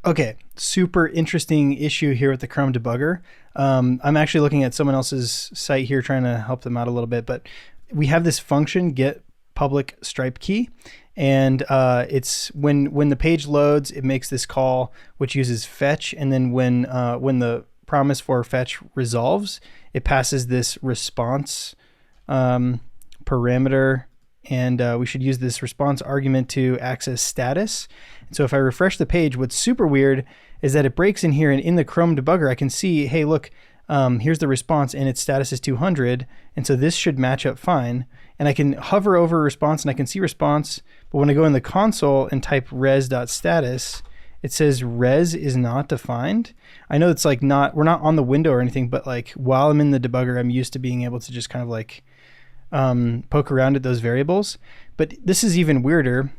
Okay, super interesting issue here with the Chrome debugger. I'm actually looking at someone else's site here trying to help them out a little bit, but we have this function get public stripe key, and it's when the page loads, it makes this call which uses fetch, and then when the promise for fetch resolves, it passes this response parameter, and we should use this response argument to access status. So if I refresh the page, what's super weird is that it breaks in here, and in the Chrome debugger, I can see, hey, look, here's the response and its status is 200. And so this should match up fine. And I can hover over response and I can see response. But when I go in the console and type res.status, it says res is not defined. I know it's like we're not on the window or anything, but like while I'm in the debugger, I'm used to being able to just kind of like poke around at those variables. But this is even weirder.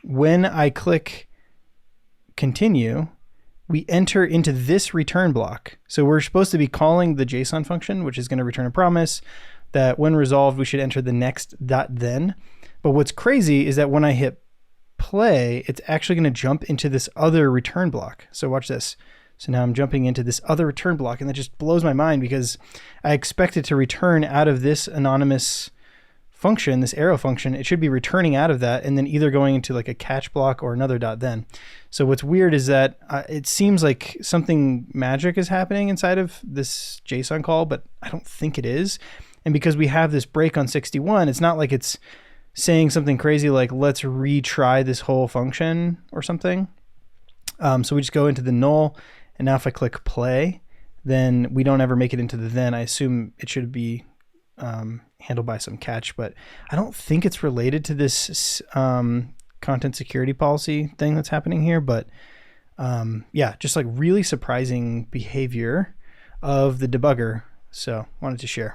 When I click continue, we enter into this return block. So we're supposed to be calling the JSON function, which is going to return a promise that when resolved, we should enter the next .then. But what's crazy is that when I hit play, it's actually going to jump into this other return block. So watch this. So now I'm jumping into this other return block, and that just blows my mind because I expect it to return out of this anonymous function, this arrow function. It should be returning out of that and then either going into like a catch block or another .then. So what's weird is that it seems like something magic is happening inside of this JSON call, but I don't think it is. And because we have this break on 61, it's not like it's saying something crazy like let's retry this whole function or something. So we just go into the null, and now if I click play, then we don't ever make it into the then. I assume it should be handled by some catch, but I don't think it's related to this content security policy thing that's happening here. But yeah, just like really surprising behavior of the debugger. So wanted to share.